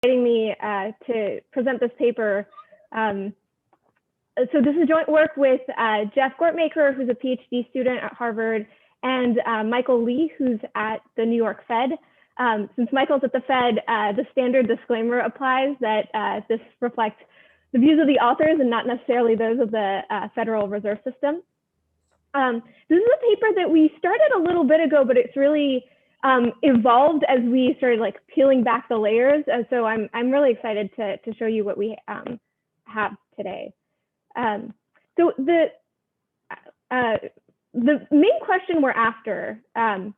inviting me to present this paper. So this is joint work with Jeff Gortmaker, who's a PhD student at Harvard, and Michael Lee, who's at the New York Fed. Since Michael's at the Fed, the standard disclaimer applies that this reflects the views of the authors and not necessarily those of the Federal Reserve System. This is a paper that we started a little bit ago, but it's really evolved as we started like peeling back the layers. And so I'm really excited to show you what we have today. So the main question we're after in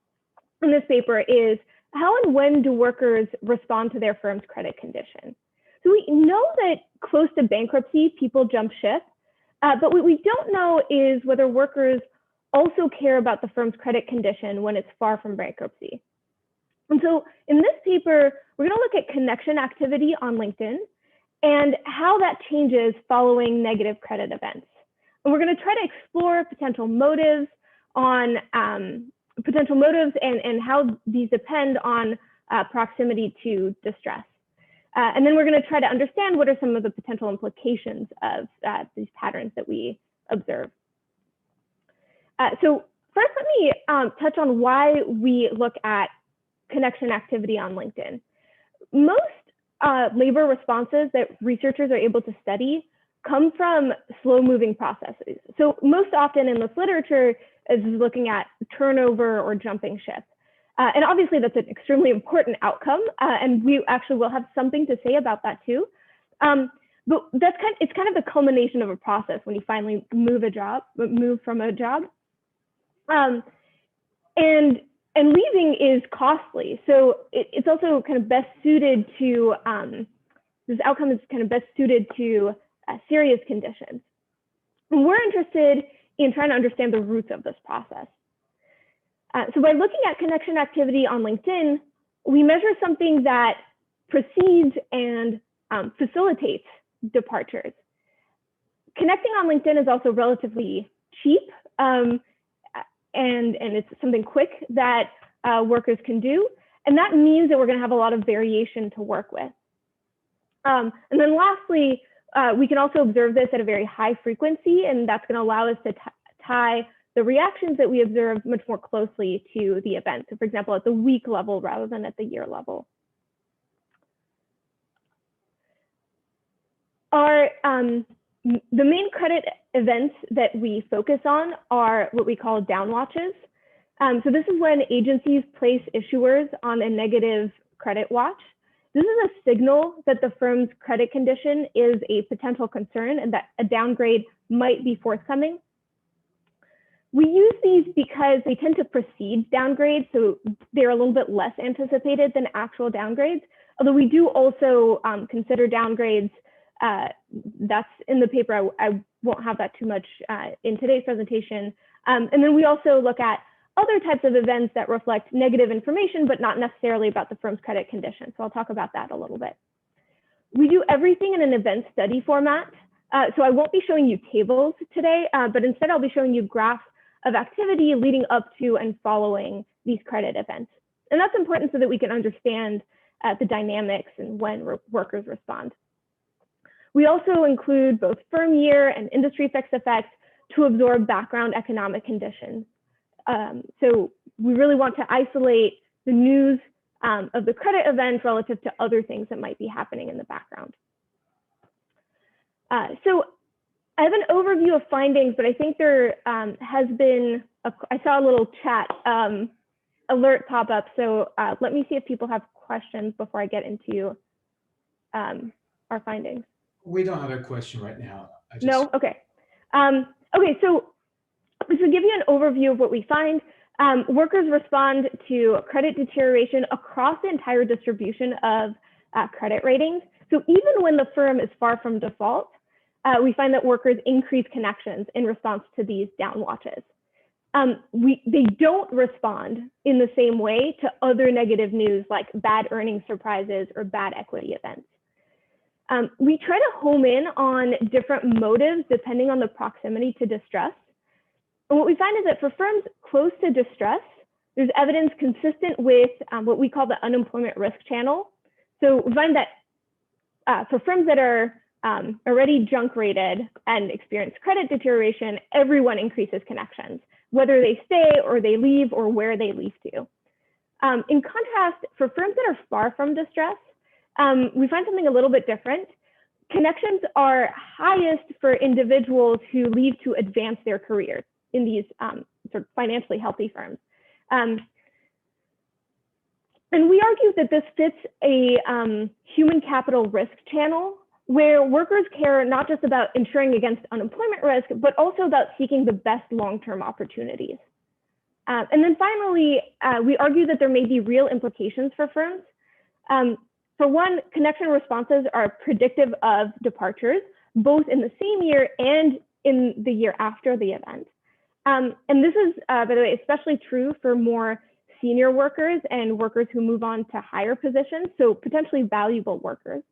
this paper is how and when do workers respond to their firm's credit condition? So we know that close to bankruptcy, people jump ship, but what we don't know is whether workers also care about the firm's credit condition when it's far from bankruptcy. And so in this paper, we're going to look at connection activity on LinkedIn and how that changes following negative credit events. And we're going to try to explore potential motives on and how these depend on proximity to distress. And then we're going to try to understand what are some of the potential implications of these patterns that we observe. So first, let me touch on why we look at connection activity on LinkedIn. Most labor responses that researchers are able to study come from slow-moving processes. So most often in this literature is looking at turnover or jumping ship. And obviously that's an extremely important outcome, and we actually will have something to say about that too. But it's kind of the culmination of a process when you finally move from a job. And leaving is costly, so it's also kind of best suited to this outcome is kind of best suited to serious conditions. And we're interested in trying to understand the roots of this process. So by looking at connection activity on LinkedIn, we measure something that precedes and facilitates departures. Connecting on LinkedIn is also relatively cheap, and it's something quick that workers can do. And that means that we're going to have a lot of variation to work with. And then lastly, we can also observe this at a very high frequency, and that's going to allow us to tie the reactions that we observe much more closely to the event. So for example, at the week level rather than at the year level. The main credit events that we focus on are what we call downwatches. So this is when agencies place issuers on a negative credit watch. This is a signal that the firm's credit condition is a potential concern and that a downgrade might be forthcoming. We use these because they tend to precede downgrades, so they're a little bit less anticipated than actual downgrades, although we do also consider downgrades. That's in the paper. I won't have that too much in today's presentation. And then we also look at other types of events that reflect negative information, but not necessarily about the firm's credit condition. So I'll talk about that a little bit. We do everything in an event study format. So I won't be showing you tables today, but instead I'll be showing you graphs of activity leading up to and following these credit events. And that's important so that we can understand the dynamics and when workers respond. We also include both firm year and industry fixed effects to absorb background economic conditions. So we really want to isolate the news of the credit event relative to other things that might be happening in the background. So I have an overview of findings, but I think there has been, I saw a little chat alert pop up. So let me see if people have questions before I get into our findings. We don't have a question right now. No? Okay. Okay, so to give you an overview of what we find, workers respond to credit deterioration across the entire distribution of credit ratings. So even when the firm is far from default, we find that workers increase connections in response to these downwatches. They don't respond in the same way to other negative news like bad earnings surprises or bad equity events. We try to home in on different motives depending on the proximity to distress. And what we find is that for firms close to distress, there's evidence consistent with what we call the unemployment risk channel. So we find that for firms that are already junk rated and experience credit deterioration, everyone increases connections, whether they stay or they leave or where they leave to. In contrast, for firms that are far from distress, we find something a little bit different. Connections are highest for individuals who leave to advance their careers in these sort of financially healthy firms. And we argue that this fits a human capital risk channel where workers care not just about insuring against unemployment risk, but also about seeking the best long-term opportunities. And then finally, we argue that there may be real implications for firms. For one, connection responses are predictive of departures, both in the same year and in the year after the event. And this is, by the way, especially true for more senior workers and workers who move on to higher positions, so potentially valuable workers.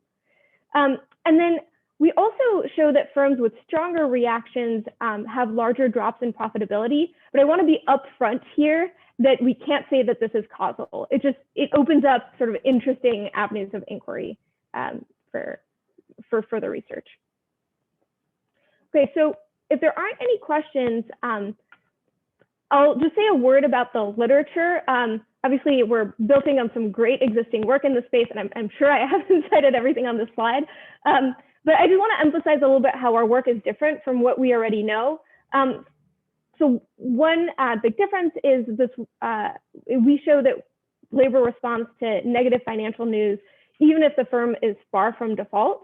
And then we also show that firms with stronger reactions have larger drops in profitability, but I want to be upfront here that we can't say that this is causal. It opens up sort of interesting avenues of inquiry for further research. Okay, so if there aren't any questions, I'll just say a word about the literature. Obviously, we're building on some great existing work in the space, and I'm sure I haven't cited everything on this slide. But I just want to emphasize a little bit how our work is different from what we already know. So one big difference is this, we show that labor responds to negative financial news, even if the firm is far from default.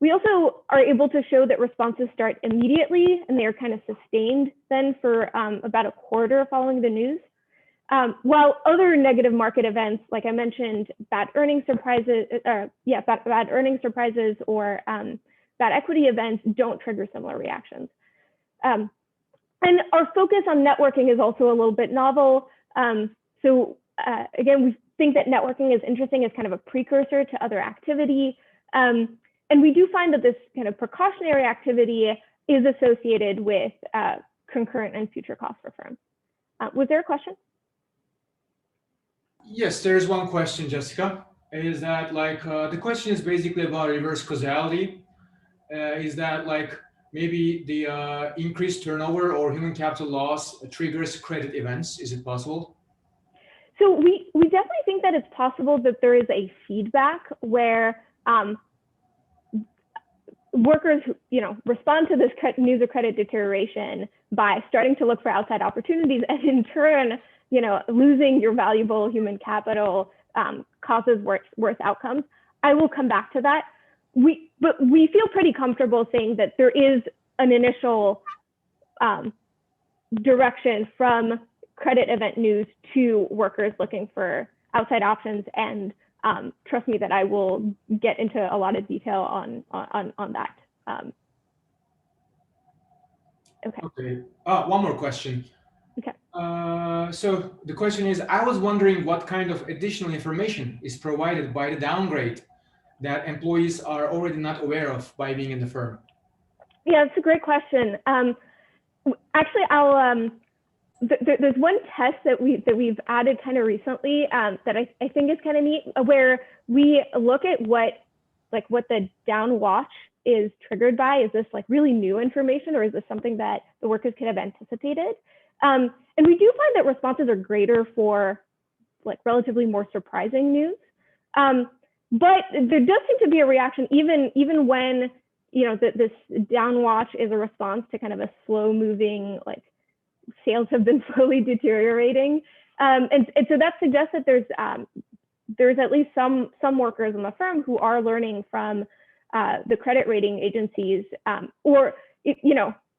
We also are able to show that responses start immediately and they are kind of sustained then for about a quarter following the news. While other negative market events, like I mentioned, bad earnings surprises, bad earnings surprises or bad equity events don't trigger similar reactions. And our focus on networking is also a little bit novel. So again, we think that networking is interesting as kind of a precursor to other activity. And we do find that this kind of precautionary activity is associated with concurrent and future costs for firms. Was there a question? Yes, there is one question, Jessica. Is that like, the question is basically about reverse causality. Is that like maybe the increased turnover or human capital loss triggers credit events? Is it possible? So we definitely think that it's possible that there is a feedback where workers, respond to this news of credit deterioration by starting to look for outside opportunities, and in turn, losing your valuable human capital causes worse outcomes. I will come back to that. But we feel pretty comfortable saying that there is an initial direction from credit event news to workers looking for outside options, and trust me that I will get into a lot of detail on that. Okay. One more question. Okay. So the question is, I was wondering what kind of additional information is provided by the downgrade that employees are already not aware of by being in the firm? Yeah, it's a great question. Actually, there's one test that we've added kind of recently that I think is kind of neat, where we look at what the down watch is triggered by. Is this like really new information, or is this something that the workers could have anticipated? And we do find that responses are greater for like relatively more surprising news. But there does seem to be a reaction even when this down watch is a response to kind of a slow moving, like sales have been slowly deteriorating. And so that suggests that there's at least some workers in the firm who are learning from the credit rating agencies, or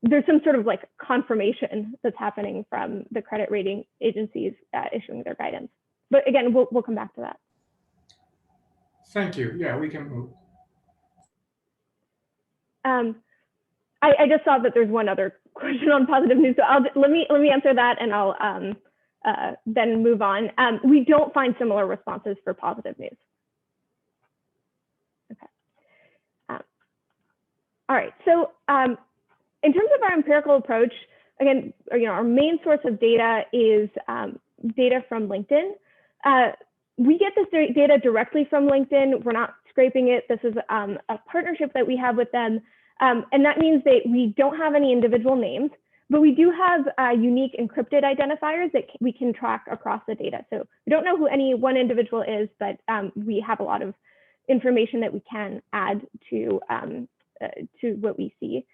there's some sort of like confirmation that's happening from the credit rating agencies issuing their guidance. But again, we'll come back to that. Thank you. Yeah, we can move. I just saw that there's one other question on positive news, so let me answer that, and I'll then move on. We don't find similar responses for positive news. Okay. All right. So in terms of our empirical approach, again, our main source of data is data from LinkedIn. We get this data directly from LinkedIn. We're not scraping it. This is a partnership that we have with them. And that means that we don't have any individual names, but we do have unique encrypted identifiers that we can track across the data. So we don't know who any one individual is, but we have a lot of information that we can add to what we see.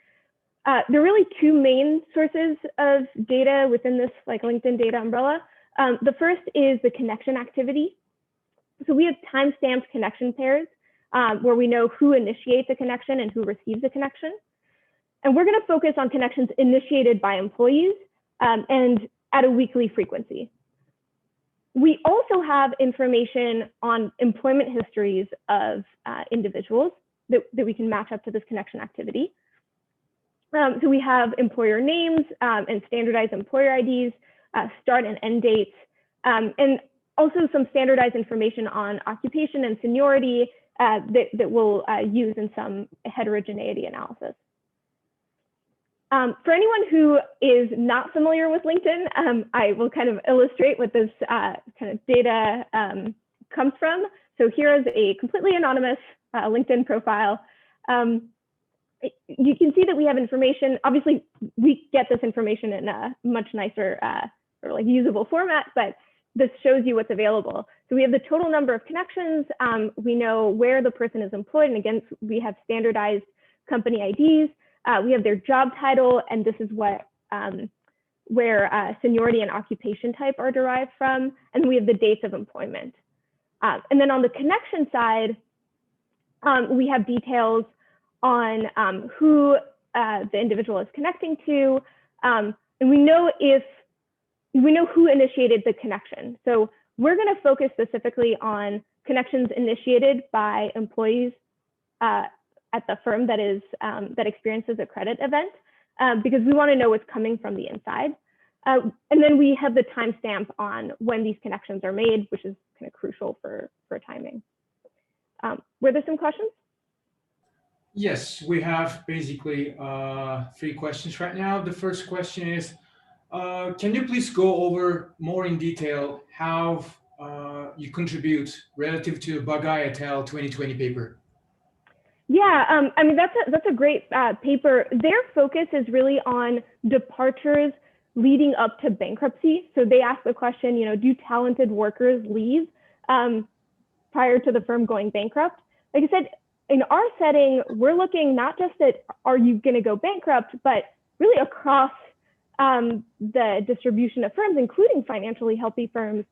There are really two main sources of data within this like LinkedIn data umbrella. The first is the connection activity. So we have time-stamped connection pairs where we know who initiates a connection and who receives a connection. And we're going to focus on connections initiated by employees and at a weekly frequency. We also have information on employment histories of individuals that we can match up to this connection activity. So we have employer names and standardized employer IDs, start and end dates, and also some standardized information on occupation and seniority that we'll use in some heterogeneity analysis. For anyone who is not familiar with LinkedIn, I will kind of illustrate what this kind of data comes from. So here is a completely anonymous LinkedIn profile. You can see that we have information. Obviously, we get this information in a much nicer or like usable format, but this shows you what's available. So we have the total number of connections. We know where the person is employed. And again, we have standardized company IDs. We have their job title, and this is what where seniority and occupation type are derived from. And we have the dates of employment. And then on the connection side, we have details on who the individual is connecting to, and we know who initiated the connection. So we're going to focus specifically on connections initiated by employees at the firm that is that experiences a credit event, because we want to know what's coming from the inside. And then we have the timestamp on when these connections are made, which is kind of crucial for timing. Were there some questions? Yes, we have basically 3 questions right now. The first question is, can you please go over more in detail how you contribute relative to Bagay et al. 2020 paper? Yeah, I mean, that's a great paper. Their focus is really on departures leading up to bankruptcy. So they ask the question, do talented workers leave prior to the firm going bankrupt? Like I said, in our setting, we're looking not just at are you going to go bankrupt, but really across the distribution of firms, including financially healthy firms.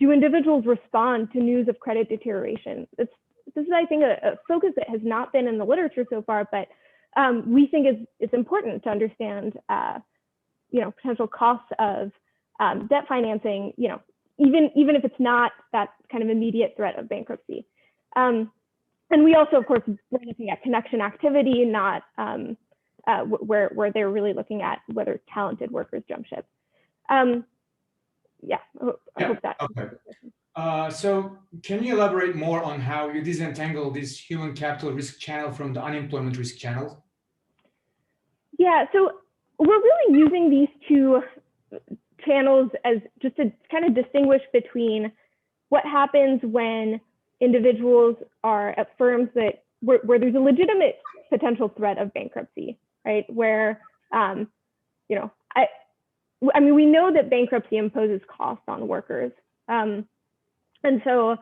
Do individuals respond to news of credit deterioration? This is, I think, a focus that has not been in the literature so far, but we think it's important to understand, potential costs of debt financing, even if it's not that kind of immediate threat of bankruptcy. And we also, of course, we're looking at connection activity, not where they're really looking at whether talented workers jump ship. I hope that. Okay. So can you elaborate more on how you disentangle this human capital risk channel from the unemployment risk channel? Yeah, so we're really using these two channels as just to kind of distinguish between what happens when individuals are at firms that where there's a legitimate potential threat of bankruptcy, right? Where, I mean, we know that bankruptcy imposes costs on workers. And so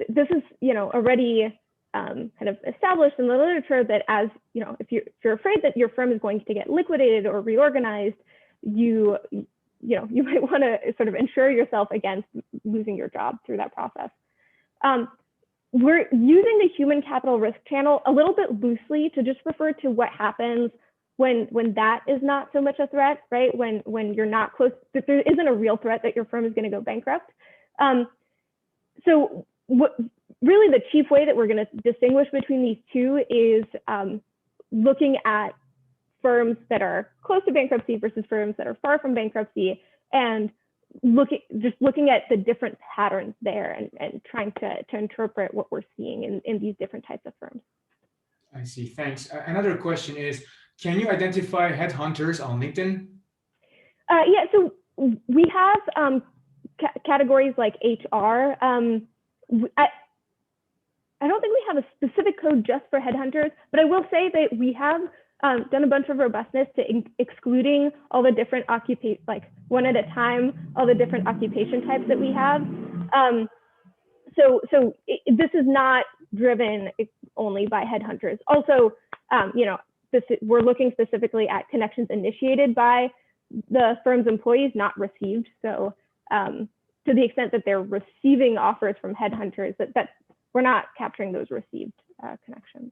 this is, already kind of established in the literature that as, if you're afraid that your firm is going to get liquidated or reorganized, you might want to sort of insure yourself against losing your job through that process. We're using the human capital risk channel a little bit loosely to just refer to what happens when that is not so much a threat, right? When you're not close, that there isn't a real threat that your firm is going to go bankrupt. So really the chief way that we're going to distinguish between these two is looking at firms that are close to bankruptcy versus firms that are far from bankruptcy, and looking at the different patterns there and trying to interpret what we're seeing in these different types of firms. I see, thanks. Another question is, can you identify headhunters on LinkedIn? Yeah, so we have categories like HR. I don't think we have a specific code just for headhunters, but I will say that we have done a bunch of robustness to excluding all the different like one at a time, all the different occupation types that we have. This is not driven only by headhunters. Also, we're looking specifically at connections initiated by the firm's employees, not received. So to the extent that they're receiving offers from headhunters, that we're not capturing those received connections.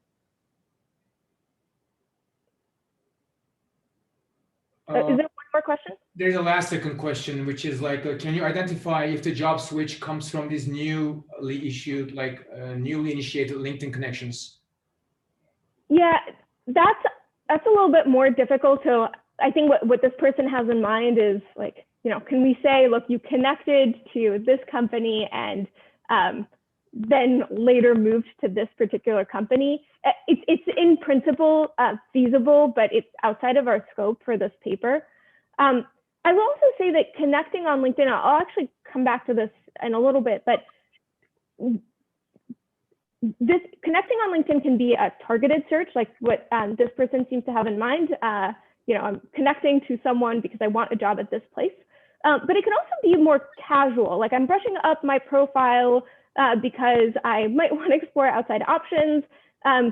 Is there one more question? There's a last second question, which is like, can you identify if the job switch comes from these newly issued, like newly initiated LinkedIn connections? Yeah, that's a little bit more difficult. So I think what this person has in mind is like, can we say, look, you connected to this company and then later moved to this particular company? It's in principle feasible, but it's outside of our scope for this paper. I will also say that connecting on LinkedIn, I'll actually come back to this in a little bit, but this connecting on LinkedIn can be a targeted search, like what this person seems to have in mind. I'm connecting to someone because I want a job at this place. But it can also be more casual, like I'm brushing up my profile because I might want to explore outside options.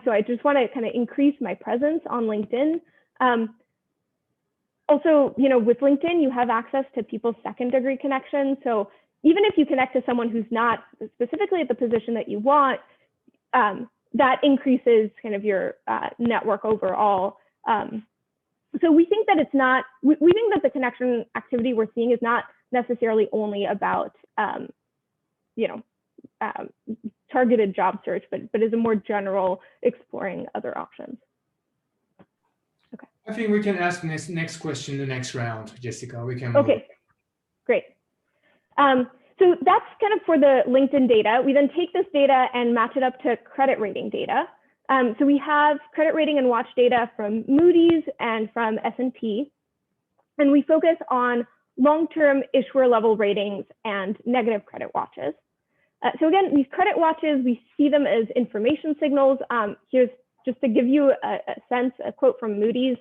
So I just want to kind of increase my presence on LinkedIn. Also, with LinkedIn, you have access to people's second-degree connections. So even if you connect to someone who's not specifically at the position that you want, that increases kind of your network overall. So we think that it's not, we think that the connection activity we're seeing is not necessarily only about, targeted job search, but is a more general exploring other options. Okay. I think we can ask next question the next round, Jessica. We can move. Okay, great. So that's kind of for the LinkedIn data. We then take this data and match it up to credit rating data. So we have credit rating and watch data from Moody's and from S&P, and we focus on long-term issuer level ratings and negative credit watches. So again, these credit watches, we see them as information signals. Here's just to give you a sense, a quote from Moody's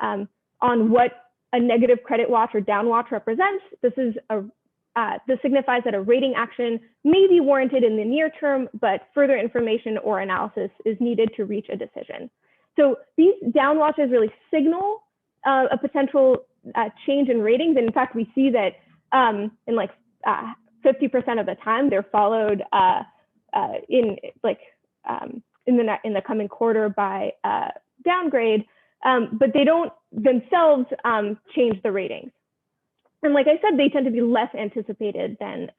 on what a negative credit watch or down watch represents. This signifies that a rating action may be warranted in the near term, but further information or analysis is needed to reach a decision. So these down watches really signal a potential change in ratings. And in fact, we see that in like 50% of the time, they're followed in the coming quarter by downgrade, but they don't themselves change the ratings. And like I said, they tend to be less anticipated than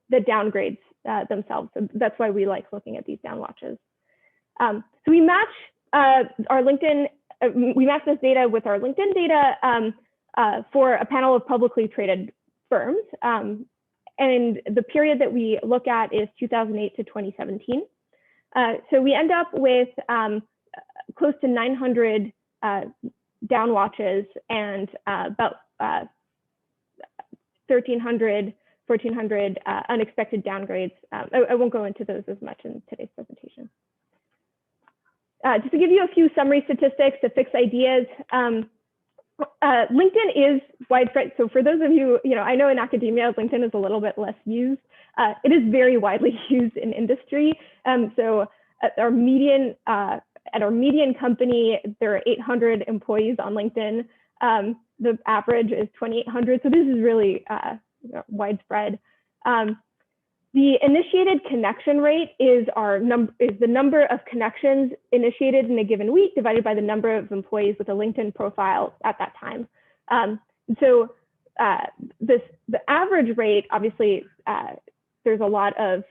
the downgrades themselves. So that's why we like looking at these down watches. So we match our LinkedIn, we match this data with our LinkedIn data for a panel of publicly traded firms. And the period that we look at is 2008 to 2017. So we end up with close to 900 down watches and about 1,300, 1,400 unexpected downgrades. I won't go into those as much in today's presentation. Just to give you a few summary statistics to fix ideas, LinkedIn is widespread. So for those of you, I know in academia, LinkedIn is a little bit less used. It is very widely used in industry. So at our median company, there are 800 employees on LinkedIn. The average is 2,800. So this is really widespread. The initiated connection rate is the number of connections initiated in a given week divided by the number of employees with a LinkedIn profile at that time. So the average rate, obviously, there's a lot of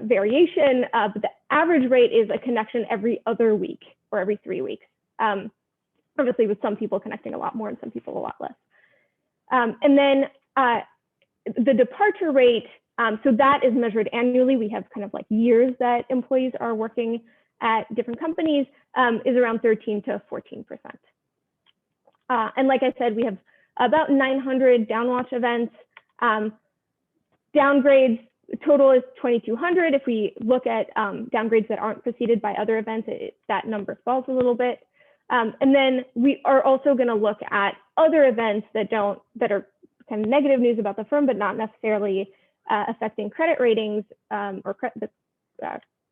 variation, but the average rate is a connection every other week or every 3 weeks. Obviously, with some people connecting a lot more and some people a lot less. And then the departure rate, so that is measured annually. We have kind of like years that employees are working at different companies, is around 13 to 14%. And like I said, we have about 900 downwatch events. Downgrades total is 2,200. If we look at downgrades that aren't preceded by other events, that number falls a little bit. And then we are also going to look at other events that are kind of negative news about the firm, but not necessarily affecting credit ratings or the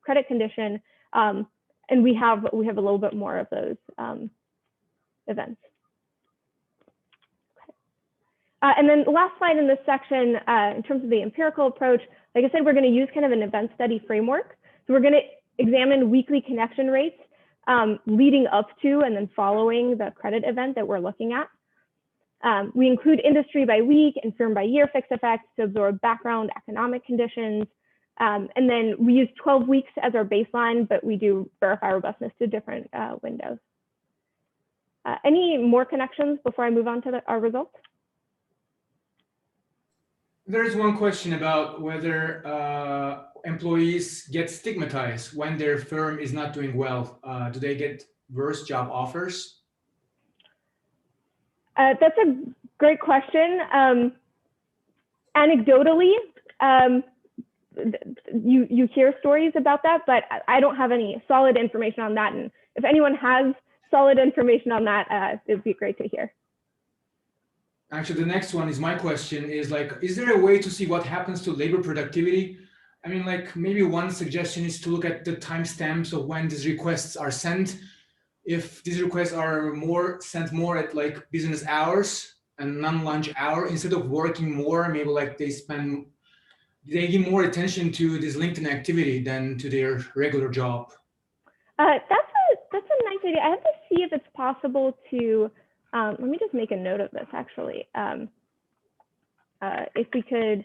credit condition. And we have a little bit more of those events. And then the last slide in this section, in terms of the empirical approach, like I said, we're going to use kind of an event study framework. So we're going to examine weekly connection rates leading up to and then following the credit event that we're looking at. We include industry by week and firm by year fixed effects to absorb background economic conditions. And then we use 12 weeks as our baseline, but we do verify robustness to different windows. Any more connections before I move on to our results? There's one question about whether employees get stigmatized when their firm is not doing well. Do they get worse job offers? That's a great question. Anecdotally, you hear stories about that, but I don't have any solid information on that. And if anyone has solid information on that, it'd be great to hear. Actually, the next one is my question is like, is there a way to see what happens to labor productivity? I mean, like maybe one suggestion is to look at the timestamps of when these requests are sent. If these requests are sent more at like business hours and non-lunch hour, instead of working more, maybe like they give more attention to this LinkedIn activity than to their regular job. That's a nice idea. I have to see if it's possible to, let me just make a note of this actually. If we could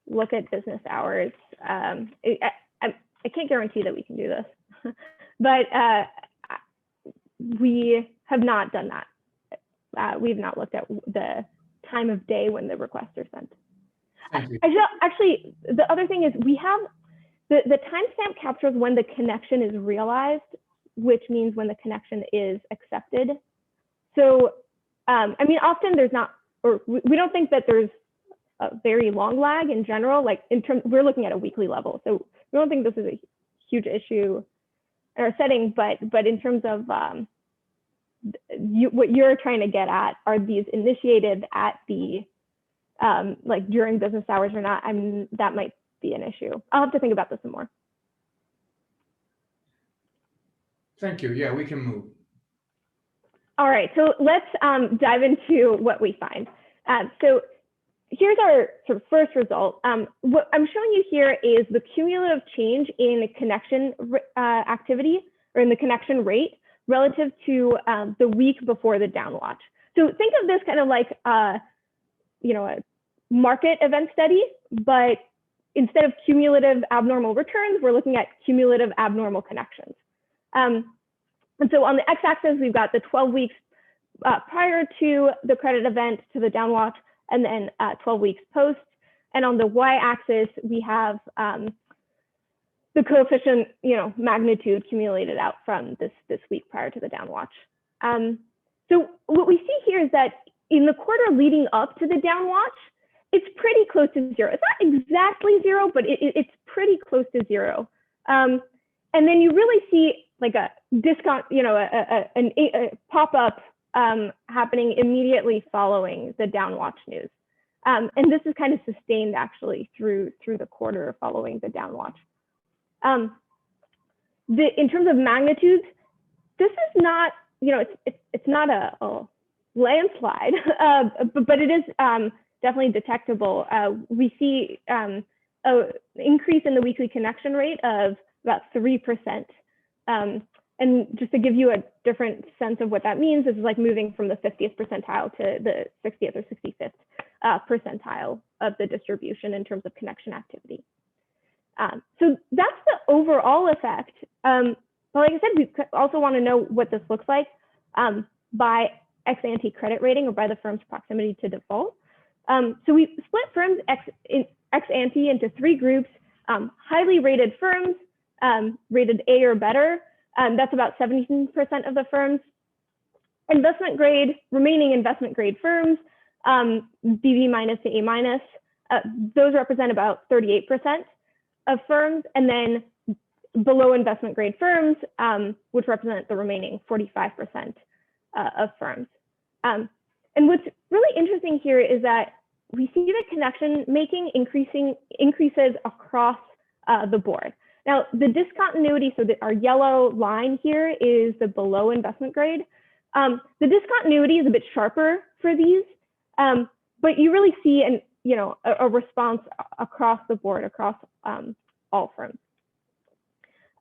look at business hours, I can't guarantee that we can do this, but we have not done that. We've not looked at the time of day when the requests are sent. Actually, the other thing is we have the timestamp captures when the connection is realized, which means when the connection is accepted. So, I mean, often there's not, or we don't think that there's a very long lag in general. Like we're looking at a weekly level, so we don't think this is a huge issue in our setting. But in terms of what you're trying to get at, are these initiated at the like during business hours or not? That might be an issue. I'll have to think about this some more. Thank you. Yeah, we can move. All right, so let's dive into what we find. So here's our sort of first result. What I'm showing you here is the cumulative change in connection activity or in the connection rate relative to the week before the downwatch. So think of this kind of like a market event study, but instead of cumulative abnormal returns, we're looking at cumulative abnormal connections. And so on the x-axis, we've got the 12 weeks prior to the credit event to the downwatch, and then 12 weeks post. And on the y-axis, we have the coefficient, magnitude accumulated out from this week prior to the downwatch. So what we see here is that in the quarter leading up to the downwatch, it's pretty close to zero. It's not exactly zero, but it's pretty close to zero. And then you really see like a discount, a pop-up happening immediately following the downwatch news. And this is kind of sustained actually through the quarter following the downwatch. In terms of magnitudes, this is not, it's not a landslide, but it is definitely detectable. We see an increase in the weekly connection rate of about 3%. And just to give you a different sense of what that means, this is like moving from the 50th percentile to the 60th or 65th percentile of the distribution in terms of connection activity. So that's the overall effect. But like I said, we also want to know what this looks like by ex-ante credit rating or by the firm's proximity to default. So we split firms ex-ante into three groups: highly rated firms, rated A or better. That's about 17% of the firms. Investment grade, remaining investment grade firms, BB- to A-, those represent about 38% of firms, and then below investment grade firms, which represent the remaining 45% of firms. And what's really interesting here is that we see that connection making increases across the board. Now, the discontinuity, so that our yellow line here is the below investment grade. The discontinuity is a bit sharper for these, but you really see a response across the board, across all firms.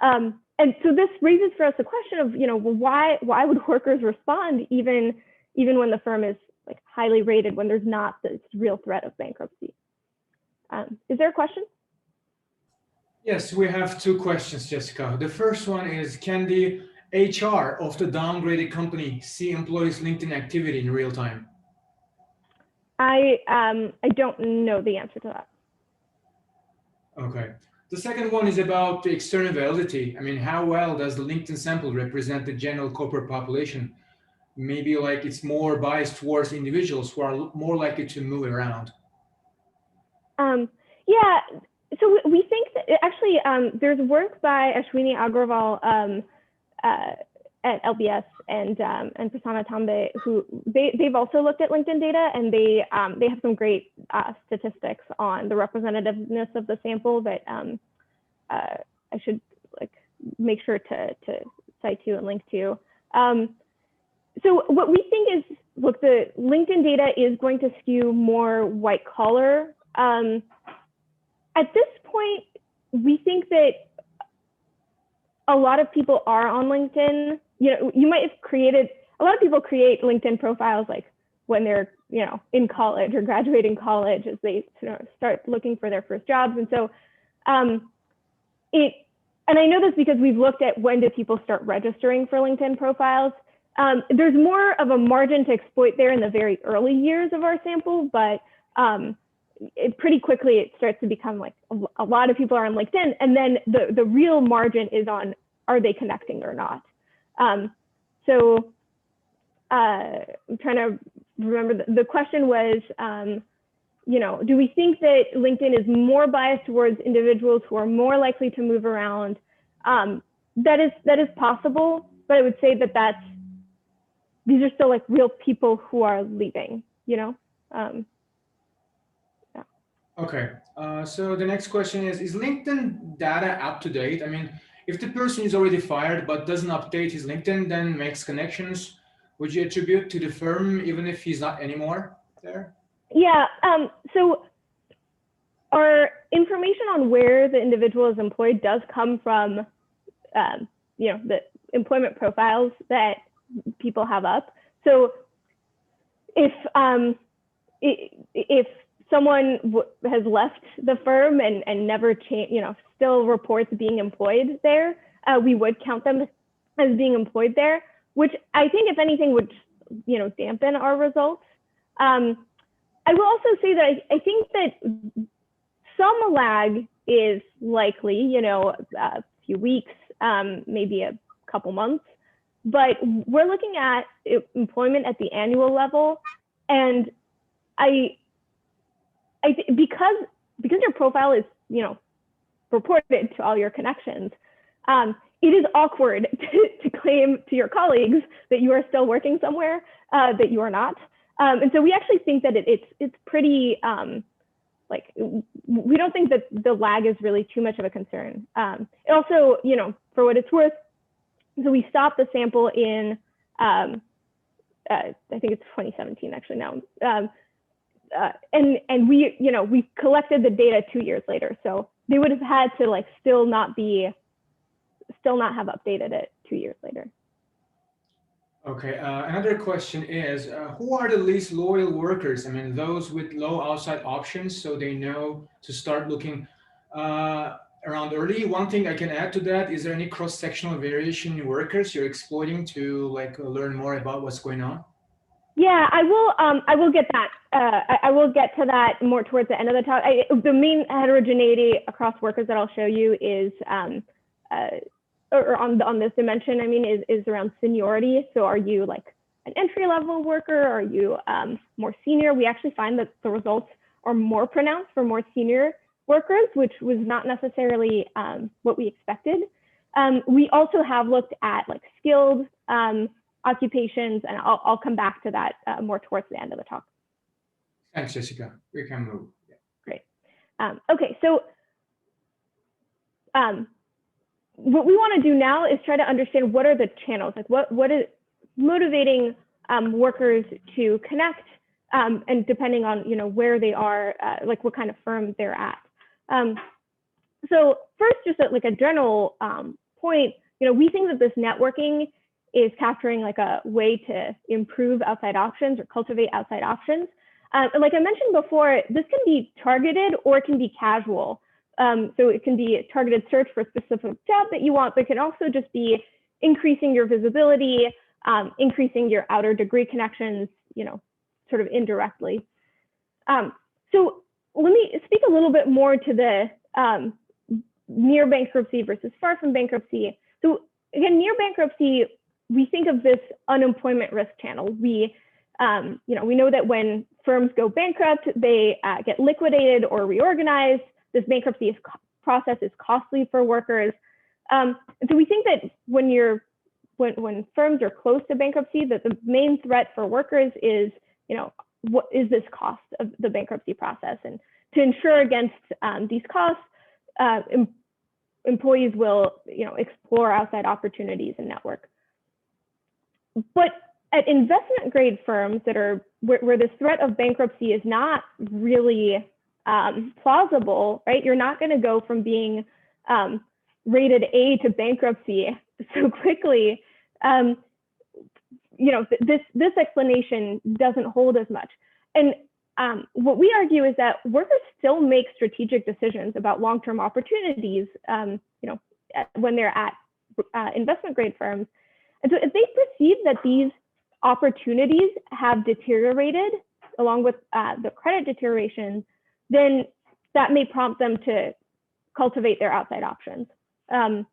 And so this raises for us the question of, well, why would workers respond even when the firm is like highly rated, when there's not this real threat of bankruptcy? Is there a question? Yes, we have two questions, Jessica. The first one is, can the HR of the downgraded company see employees' LinkedIn activity in real time? I don't know the answer to that. Okay. The second one is about the external validity. I mean, how well does the LinkedIn sample represent the general corporate population? Maybe like it's more biased towards individuals who are more likely to move around. Yeah, so we think that actually there's work by Ashwini Agrawal at LBS and Prasanna Tambe, who they've also looked at LinkedIn data, and they have some great statistics on the representativeness of the sample that I should make sure to cite to and link to. So what we think is, look, the LinkedIn data is going to skew more white collar. At this point, we think that a lot of people are on LinkedIn. You might have created, a lot of people create LinkedIn profiles like when they're, in college or graduating college as they start looking for their first jobs. And so and I know this because we've looked at when do people start registering for LinkedIn profiles. There's more of a margin to exploit there in the very early years of our sample, but pretty quickly it starts to become like a lot of people are on LinkedIn, and then the real margin is on, are they connecting or not? So I'm trying to remember, the question was, do we think that LinkedIn is more biased towards individuals who are more likely to move around? That is possible, but I would say that these are still like real people who are leaving, Yeah. Okay, so the next question is LinkedIn data up to date? I mean, if the person is already fired but doesn't update his LinkedIn, then makes connections, would you attribute to the firm even if he's not anymore there? Yeah, so our information on where the individual is employed does come from, the employment profiles that people have up. So if someone has left the firm and never changed, still reports being employed there, we would count them as being employed there, which I think, if anything, would, dampen our results. I will also say that I think that some lag is likely, a few weeks, maybe a couple months, but we're looking at employment at the annual level, and because your profile is, reported to all your connections, it is awkward to claim to your colleagues that you are still working somewhere that you are not. And so we actually think that it's pretty, we don't think that the lag is really too much of a concern. It also, for what it's worth, so we stopped the sample in, I think it's 2017 actually now. And we collected the data 2 years later. So they would have had to still not have updated it 2 years later. Okay, another question is, who are the least loyal workers? I mean, those with low outside options, so they know to start looking around early. One thing I can add to that, is there any cross-sectional variation in workers you're exploiting to learn more about what's going on? Yeah, I will get that. I will get to that more towards the end of the talk. The main heterogeneity across workers that I'll show you is, or on this dimension, is around seniority. So are you like an entry-level worker? Are you more senior? We actually find that the results are more pronounced for more senior workers, which was not necessarily what we expected. We also have looked at like skilled occupations, and I'll come back to that more towards the end of the talk. Thanks, Jessica. We can move. Yeah. Great. Okay, so what we want to do now is try to understand what are the channels, like what is motivating workers to connect, and depending on where they are, like what kind of firm they're at. So first, just like a general point, we think that this networking is capturing like a way to improve outside options or cultivate outside options. Like I mentioned before, this can be targeted or it can be casual. So it can be a targeted search for a specific job that you want, but it can also just be increasing your visibility, increasing your outer degree connections, sort of indirectly. So let me speak a little bit more to the near bankruptcy versus far from bankruptcy. So again, near bankruptcy, we think of this unemployment risk channel. We know that when firms go bankrupt, they get liquidated or reorganized. This bankruptcy process is costly for workers. And so we think that when firms are close to bankruptcy, that the main threat for workers is, what is this cost of the bankruptcy process? And to ensure against these costs, employees will, explore outside opportunities and network. But at investment grade firms that are where the threat of bankruptcy is not really plausible, right? You're not going to go from being rated A to bankruptcy so quickly. This explanation doesn't hold as much. And what we argue is that workers still make strategic decisions about long-term opportunities, when they're at investment grade firms. And so if they perceive that these opportunities have deteriorated along with the credit deterioration, then that may prompt them to cultivate their outside options. And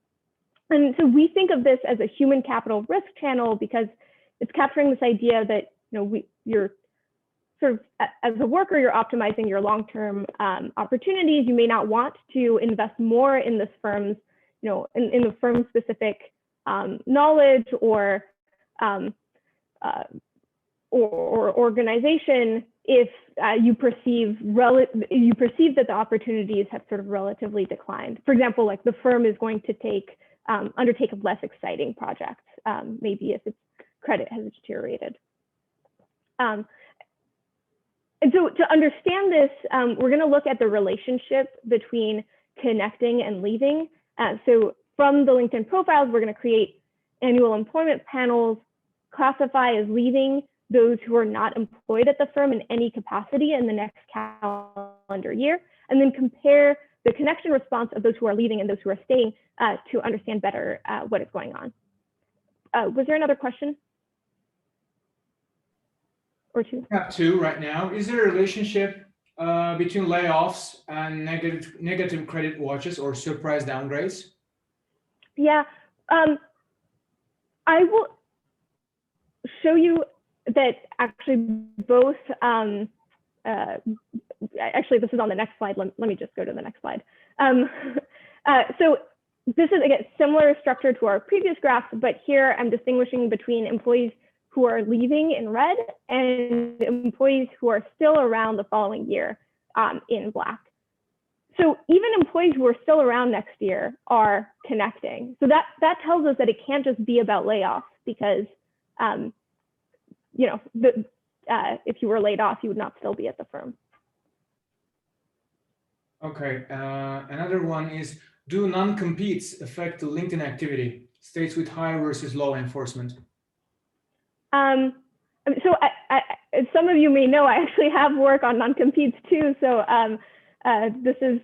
so we think of this as a human capital risk channel because it's capturing this idea that you're sort of, as a worker, you're optimizing your long-term opportunities. You may not want to invest more in this firm's, in the firm's specific knowledge or organization if you perceive that the opportunities have sort of relatively declined. For example, like the firm is going to undertake less exciting projects, maybe if its credit has deteriorated. And so to understand this, we're going to look at the relationship between connecting and leaving. So from the LinkedIn profiles, we're going to create annual employment panels, classify as leaving those who are not employed at the firm in any capacity in the next calendar year, and then compare the connection response of those who are leaving and those who are staying to understand better what is going on. Was there another question? Or two? I have two right now. Is there a relationship between layoffs and negative credit watches or surprise downgrades? Yeah, I will show you that actually both, actually this is on the next slide. Let me just go to the next slide. So this is, again, similar structure to our previous graphs, but here I'm distinguishing between employees who are leaving in red and employees who are still around the following year in black. So even employees who are still around next year are connecting. So that tells us that it can't just be about layoffs because, if you were laid off, you would not still be at the firm. Okay, another one is, do non-competes affect the LinkedIn activity, states with high versus low enforcement? So some of you may know, I actually have work on non-competes too. So this is,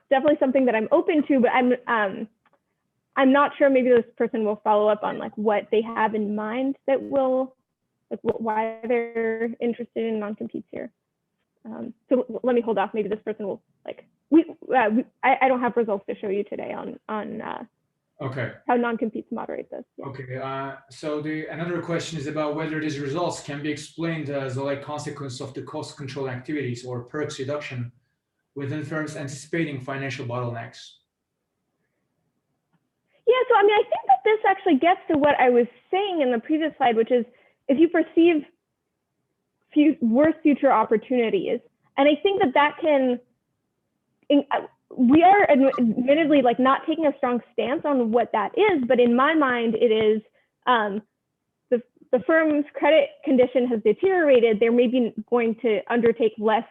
definitely something that I'm open to, but I'm not sure, maybe this person will follow up on like what they have in mind that will, like why they're interested in non-competes here. So let me hold off. Maybe this person will like, I don't have results to show you today on Okay. how non-competes moderate this. Yeah. Okay. So another question is about whether these results can be explained as a consequence of the cost control activities or perks reduction within firms anticipating financial bottlenecks. Yeah, so I mean, I think that this actually gets to what I was saying in the previous slide, which is if you perceive worse future opportunities, and I think that can, we are admittedly not taking a strong stance on what that is, but in my mind, it is the firm's credit condition has deteriorated. They're maybe going to undertake less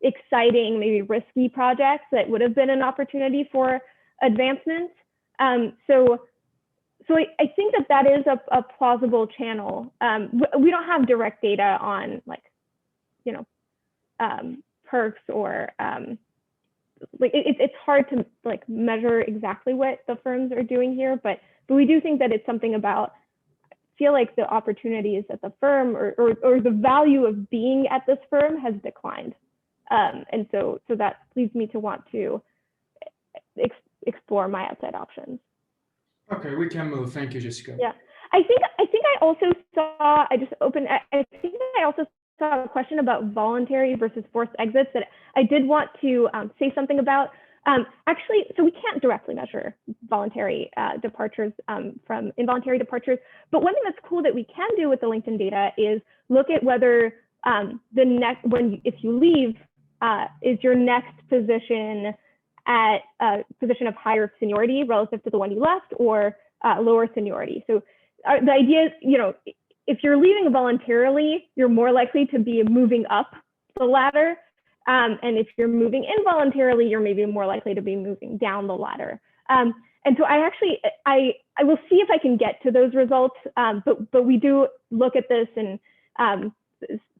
exciting, maybe risky projects that would have been an opportunity for advancement. So I think that is a plausible channel. We don't have direct data on perks or it's hard to measure exactly what the firms are doing here, but we do think that it's something about, feel like the opportunities at the firm or the value of being at this firm has declined. And so that leads me to want to explore my outside options. Okay, we can move. Thank you, Jessica. Yeah, I think I also saw, I think I also saw a question about voluntary versus forced exits that I did want to say something about. Actually, so we can't directly measure voluntary departures from involuntary departures, but one thing that's cool that we can do with the LinkedIn data is look at whether if you leave, is your next position at a position of higher seniority relative to the one you left, or lower seniority. So the idea is, if you're leaving voluntarily, you're more likely to be moving up the ladder. And if you're moving involuntarily, you're maybe more likely to be moving down the ladder. And so I will see if I can get to those results, but we do look at this, and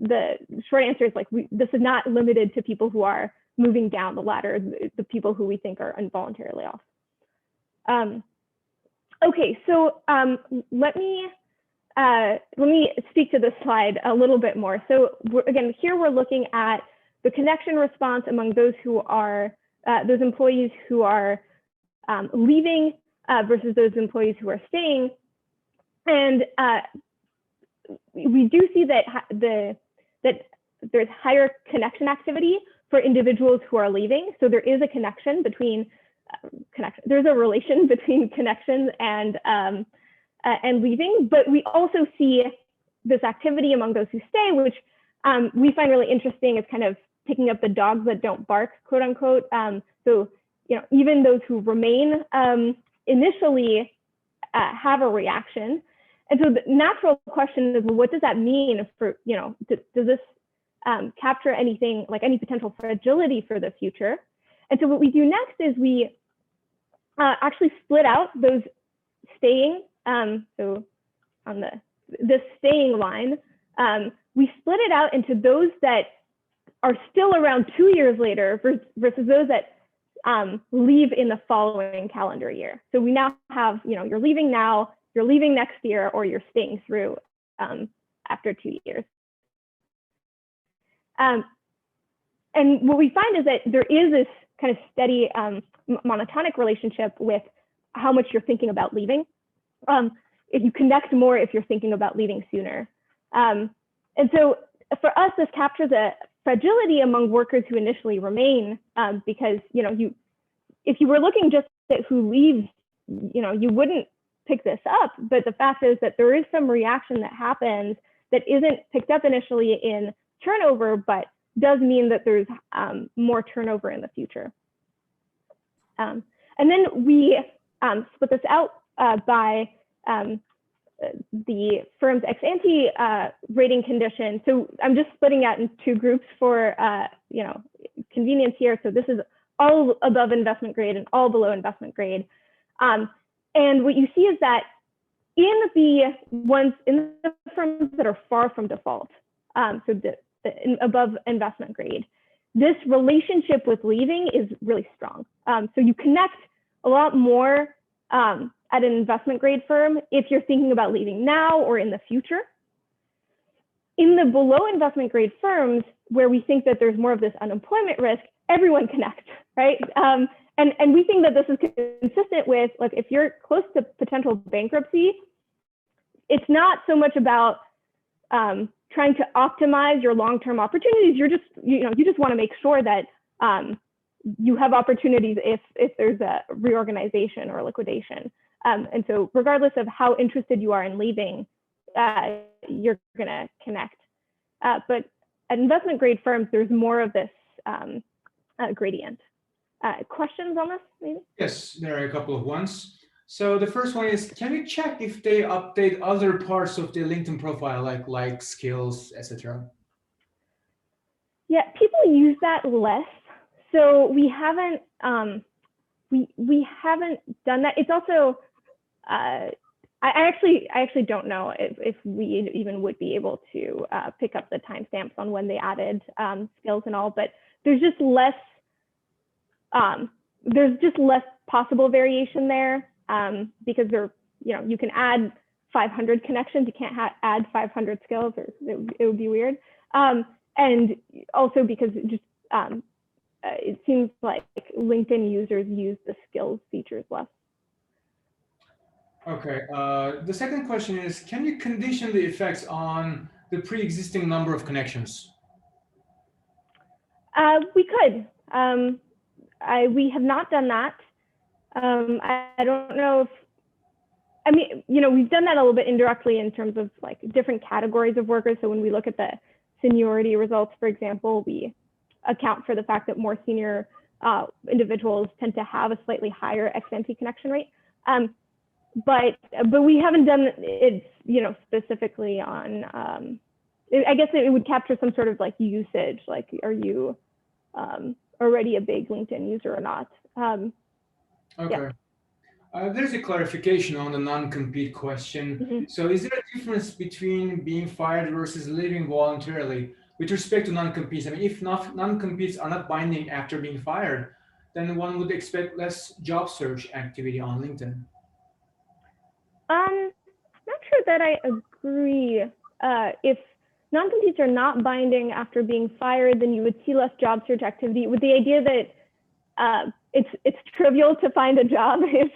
the short answer is this is not limited to people who are moving down the ladder, the people who we think are involuntarily off. Okay, so let me speak to this slide a little bit more. So again, here we're looking at the connection response among those who are those employees who are leaving versus those employees who are staying, and we do see that there's higher connection activity for individuals who are leaving. So there is a connection between there's a relation between connections and leaving, but we also see this activity among those who stay, which we find really interesting. It's kind of picking up the dogs that don't bark, quote unquote. So even those who remain initially have a reaction. And so the natural question is, well, what does that mean for, does this capture anything, any potential fragility for the future? And so what we do next is we actually split out those staying. So on this staying line, we split it out into those that are still around 2 years later versus those that leave in the following calendar year. So we now have, you're leaving now, you're leaving next year, or you're staying through after 2 years. And what we find is that there is this kind of steady monotonic relationship with how much you're thinking about leaving. If you connect more, if you're thinking about leaving sooner. And so for us, this captures a fragility among workers who initially remain, because if you were looking just at who leaves, you wouldn't pick this up. But the fact is that there is some reaction that happens that isn't picked up initially in turnover, but does mean that there's more turnover in the future. And then we split this out by the firm's ex-ante rating condition. So I'm just splitting out in two groups for convenience here. So this is all above investment grade and all below investment grade. And what you see is that in the firms that are far from default, so above investment grade, this relationship with leaving is really strong. So you connect a lot more at an investment grade firm if you're thinking about leaving now or in the future. In the below investment grade firms, where we think that there's more of this unemployment risk, everyone connects, right? And we think that this is consistent with, like, if you're close to potential bankruptcy, it's not so much about trying to optimize your long-term opportunities. You're just, you just want to make sure that you have opportunities if there's a reorganization or liquidation. And so regardless of how interested you are in leaving, you're going to connect. But at investment grade firms, there's more of this gradient. Questions on this, maybe? Yes, there are a couple of ones. So the first one is, can you check if they update other parts of their LinkedIn profile, like skills, etc.? Yeah, people use that less. So we haven't we haven't done that. It's also I actually don't know if we even would be able to pick up the timestamps on when they added skills and all, but there's just less possible variation there because you can add 500 connections, you can't add 500 skills, or it would be weird. And also because it seems like LinkedIn users use the skills features less. Okay. The second question is, can you condition the effects on the pre-existing number of connections? We could. We have not done that. I don't know if, we've done that a little bit indirectly in terms of like different categories of workers. So when we look at the seniority results, for example, we account for the fact that more senior individuals tend to have a slightly higher ex-ante connection rate. But we haven't done it, specifically on, I guess it would capture some sort of like usage, like, are you already a big LinkedIn user or not? Okay. Yeah. There's a clarification on the non-compete question. Mm-hmm. So is there a difference between being fired versus leaving voluntarily with respect to non-competes? I mean, if non-competes are not binding after being fired, then one would expect less job search activity on LinkedIn. I'm not sure that I agree. If non-competes are not binding after being fired, then you would see less job search activity, with the idea that it's trivial to find a job if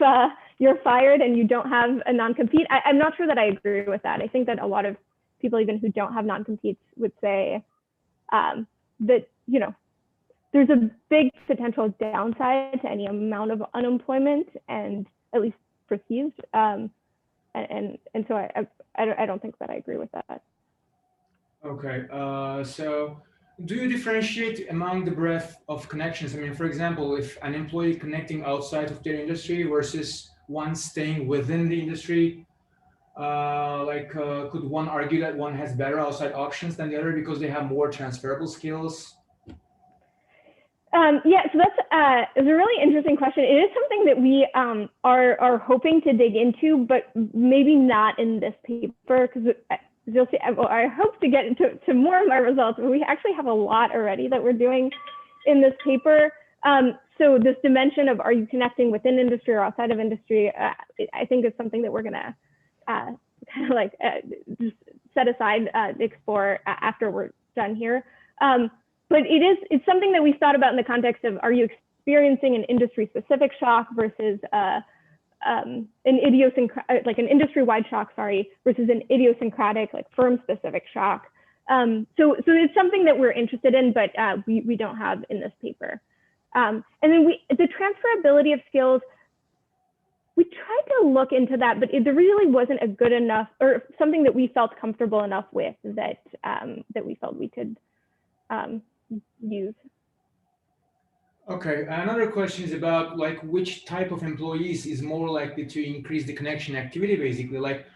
you're fired and you don't have a non-compete. I'm not sure that I agree with that. I think that a lot of people, even who don't have non-competes, would say that there's a big potential downside to any amount of unemployment, and at least perceived. And so I don't think that I agree with that. Okay, so do you differentiate among the breadth of connections? I mean, for example, if an employee connecting outside of their industry versus one staying within the industry, could one argue that one has better outside options than the other because they have more transferable skills? Yeah, so that's is a really interesting question. It is something that we are hoping to dig into, but maybe not in this paper, because you'll see. Well, I hope to get into more of my results, but we actually have a lot already that we're doing in this paper. So this dimension of, are you connecting within industry or outside of industry, I think is something that we're gonna kind of like just set aside, explore after we're done here. But it's something that we've thought about in the context of, are you experiencing an industry-specific shock versus an industry-wide shock, versus an idiosyncratic, like firm-specific shock. So it's something that we're interested in, but we don't have in this paper. And then the transferability of skills, we tried to look into that, but there really wasn't a good enough, or something that we felt comfortable enough with that we felt we could use. Okay, another question is about like which type of employees is more likely to increase the connection activity, basically. Like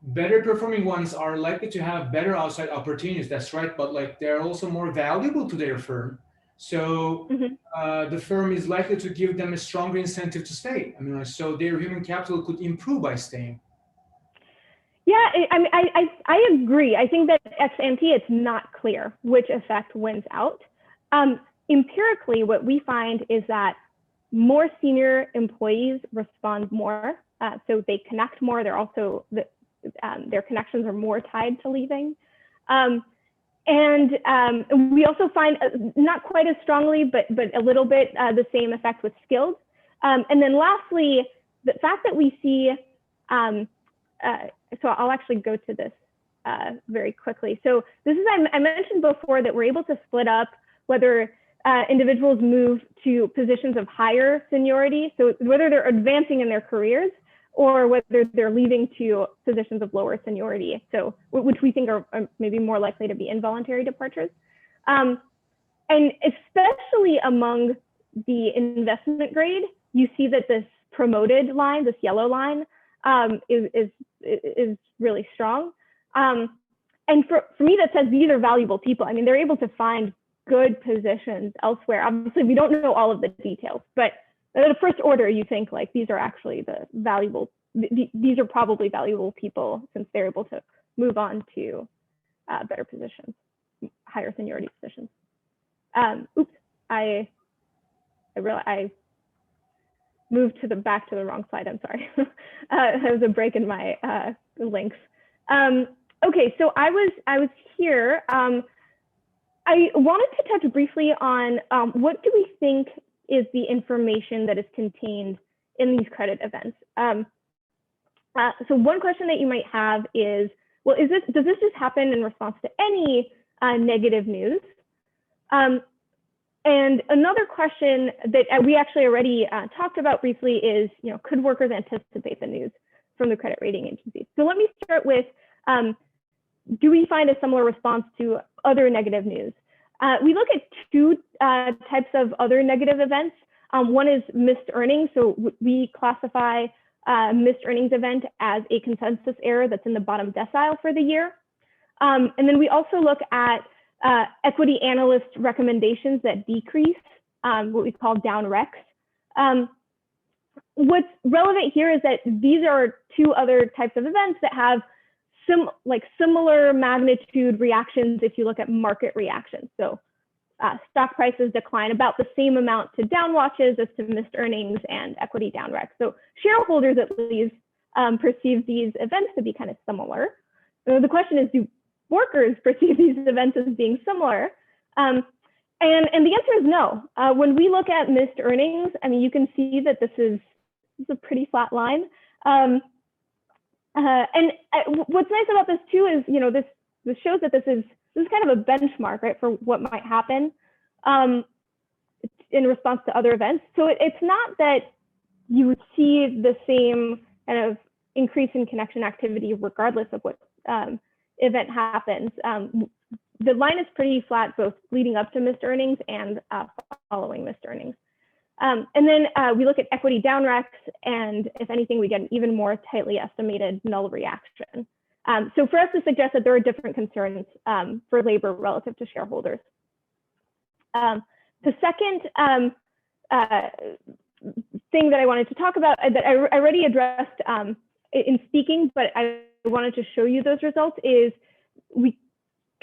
better performing ones are likely to have better outside opportunities, that's right, but like they're also more valuable to their firm. So the firm is likely to give them a stronger incentive to stay. I mean, so their human capital could improve by staying. Yeah, I agree. I think that ex ante, it's not clear which effect wins out. Empirically, what we find is that more senior employees respond more, so they connect more. They're also their connections are more tied to leaving, and we also find not quite as strongly, but a little bit the same effect with skilled. And then lastly, the fact that we see, so I'll actually go to this very quickly. So this is, I mentioned before that we're able to split up whether individuals move to positions of higher seniority, so whether they're advancing in their careers or whether they're leaving to positions of lower seniority, so which we think are maybe more likely to be involuntary departures. And especially among the investment grade, you see that this promoted line, this yellow line, is really strong. And for me, that says these are valuable people. I mean, they're able to find good positions elsewhere. Obviously, we don't know all of the details, but at the first order, you think like these are actually the valuable, these are probably valuable people since they're able to move on to better positions, higher seniority positions. Oops, I realized I moved back to the wrong slide. I'm sorry. There was a break in my links. Okay, so I was here. I wanted to touch briefly on what do we think is the information that is contained in these credit events. So one question that you might have is, well, does this just happen in response to any negative news? And another question that we actually already talked about briefly is, could workers anticipate the news from the credit rating agencies? So let me start with, do we find a similar response to other negative news? We look at two types of other negative events. One is missed earnings. So we classify missed earnings event as a consensus error that's in the bottom decile for the year. And then we also look at equity analyst recommendations that decrease, what we call down recs. What's relevant here is that these are two other types of events that have similar magnitude reactions if you look at market reactions. So stock prices decline about the same amount to down watches as to missed earnings and equity down recs. So shareholders at least perceive these events to be kind of similar. So the question is, do workers perceive these events as being similar? And the answer is no. When we look at missed earnings, I mean, you can see that this is a pretty flat line. And what's nice about this too is, this shows that this is kind of a benchmark, right, for what might happen in response to other events. So it's not that you would see the same kind of increase in connection activity regardless of what event happens. The line is pretty flat, both leading up to missed earnings and following missed earnings. And then we look at equity down recs, and if anything, we get an even more tightly estimated null reaction. So for us to suggest that there are different concerns for labor relative to shareholders. The second thing that I wanted to talk about that I already addressed in speaking, but I wanted to show you those results is we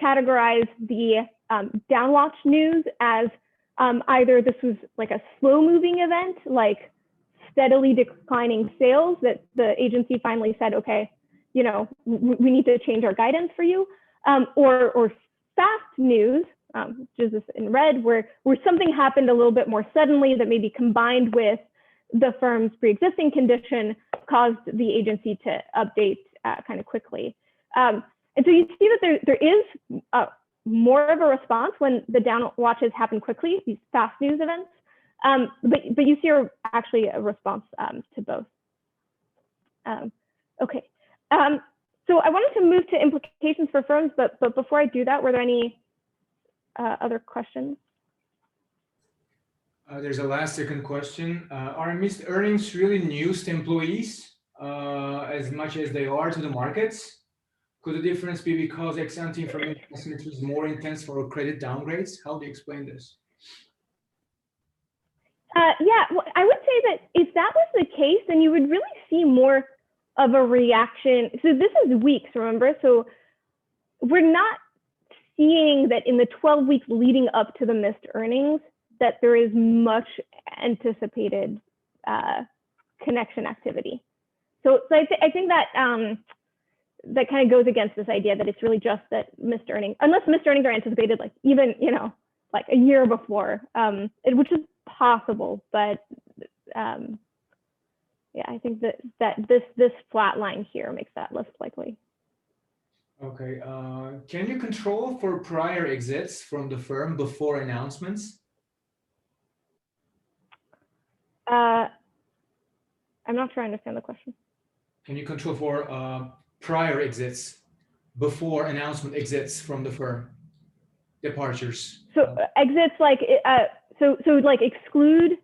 categorize the downwatch news as either this was like a slow moving event, like steadily declining sales that the agency finally said, okay, we need to change our guidance for you, or fast news, which is this in red, where something happened a little bit more suddenly that maybe combined with the firm's pre-existing condition caused the agency to update kind of quickly. And so you see that there is more of a response when the down watches happen quickly, these fast news events, but you see actually a response to both. Okay, so I wanted to move to implications for firms, but before I do that, were there any other questions? There's a last second question. Are missed earnings really news to employees as much as they are to the markets? Could the difference be because ex-ante information asymmetry is more intense for credit downgrades? How do you explain this? Yeah, well, I would say that if that was the case, then you would really see more of a reaction. So this is weeks, remember? So we're not seeing that in the 12 weeks leading up to the missed earnings, that there is much anticipated connection activity. So I think that that kind of goes against this idea that it's really just that missed earnings, unless missed earnings are anticipated like even, like a year before, which is possible, but yeah, I think that this flat line here makes that less likely. Okay. Can you control for prior exits from the firm before announcements? I'm not sure I understand the question. Can you control for prior exits before announcement exits from the firm? Departures. So exits like so like exclude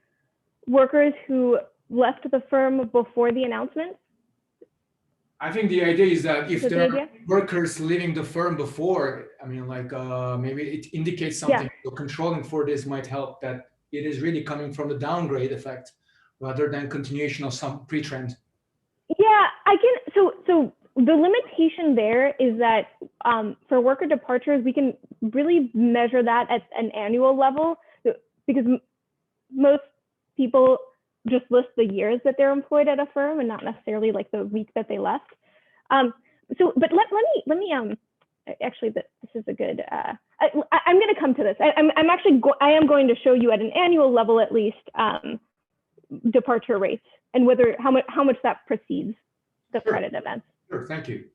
workers who left the firm before the announcement? I think the idea is that if Is that there the are idea? workers leaving the firm before, I mean, like maybe it indicates something. Yeah. So controlling for this might help that it is really coming from the downgrade effect rather than continuation of some pre-trend. Yeah, I can. So the limitation there is that for worker departures, we can really measure that at an annual level because most people just list the years that they're employed at a firm and not necessarily like the week that they left. But let me actually this is a good. I'm going to come to this. I am going to show you at an annual level at least departure rates and whether how much that precedes the credit events. Sure, thank you.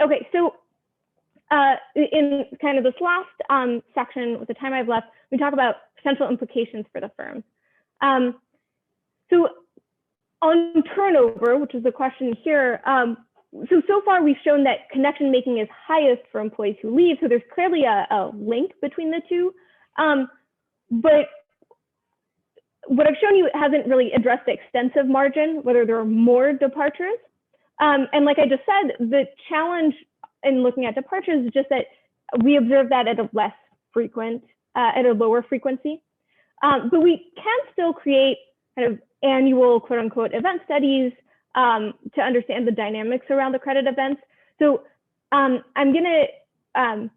Okay, so in kind of this last section with the time I've left, we talk about potential implications for the firm. So on turnover, which is the question here, so far we've shown that connection making is highest for employees who leave, so there's clearly a link between the two. But what I've shown you hasn't really addressed the extensive margin, whether there are more departures. And like I just said, the challenge in looking at departures is just that we observe that at a at a lower frequency. But we can still create kind of annual quote unquote event studies to understand the dynamics around the credit events. So I'm gonna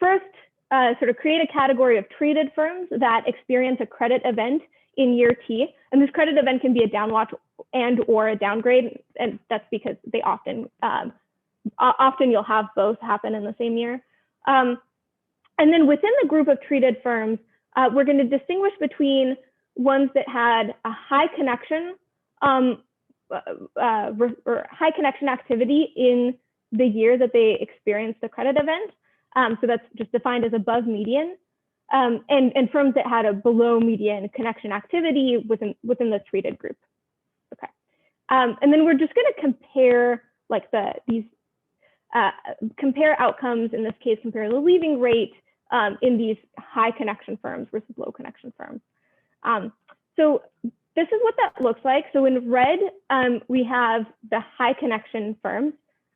first sort of create a category of treated firms that experience a credit event in year T. And this credit event can be a downwatch and or a downgrade. And that's because they often you'll have both happen in the same year. And then within the group of treated firms, we're going to distinguish between ones that had a high connection or high connection activity in the year that they experienced the credit event. So that's just defined as above median. And firms that had a below median connection activity within the treated group. Okay. And then we're just going to compare like compare outcomes, in this case, compare the leaving rate in these high connection firms versus low connection firms. So this is what that looks like. So in red, we have the high connection firms,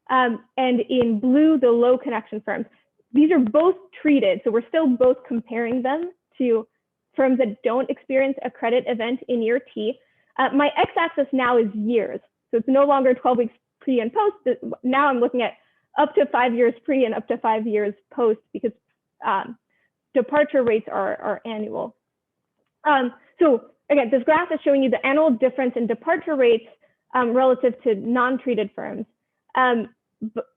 and in blue, the low connection firms. These are both treated, so we're still both comparing them to firms that don't experience a credit event in year T. My x-axis now is years, so it's no longer 12 weeks pre and post. Now I'm looking at up to 5 years pre and up to 5 years post because departure rates are annual. So again, this graph is showing you the annual difference in departure rates relative to non-treated firms,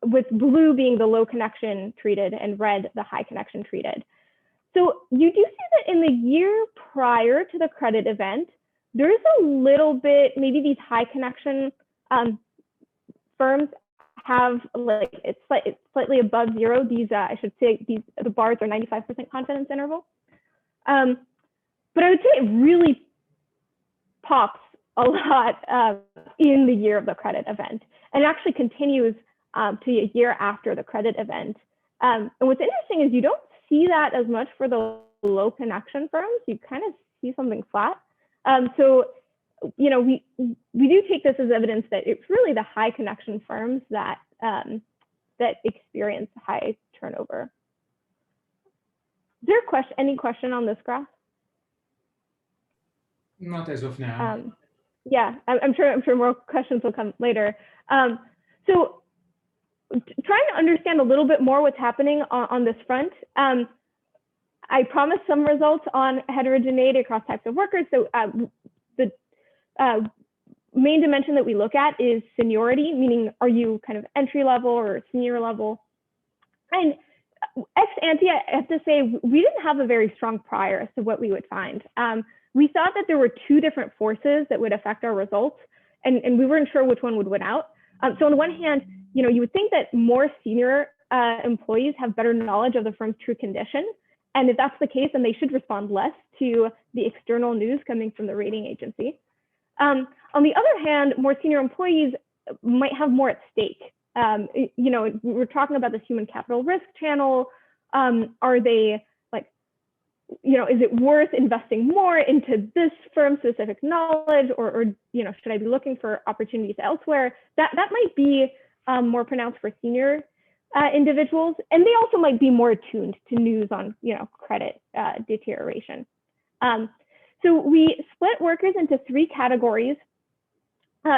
with blue being the low connection treated and red the high connection treated. So you do see that in the year prior to the credit event, there is a little bit, maybe these high connection firms have like, it's slightly above zero. These, I should say, the bars are 95% confidence interval. But I would say it really pops a lot in the year of the credit event and actually continues to a year after the credit event. And what's interesting is you don't see that as much for the low connection firms. You kind of see something flat. So, you know, we do take this as evidence that it's really the high connection firms that that experience high turnover. Is there any question on this graph? Not as of now. Yeah, I'm sure more questions will come later. So trying to understand a little bit more what's happening on this front. I promised some results on heterogeneity across types of workers. So the main dimension that we look at is seniority, meaning are you kind of entry level or senior level? And ex ante, I have to say, we didn't have a very strong prior as to what we would find. we thought that there were two different forces that would affect our results, and we weren't sure which one would win out. So on the one hand, you would think that more senior employees have better knowledge of the firm's true condition. And if that's the case, then they should respond less to the external news coming from the rating agency. On the other hand, more senior employees might have more at stake. We're talking about this human capital risk channel. Are they is it worth investing more into this firm's specific knowledge, or should I be looking for opportunities elsewhere? That might be more pronounced for senior individuals, and they also might be more attuned to news on credit deterioration. So we split workers into three categories.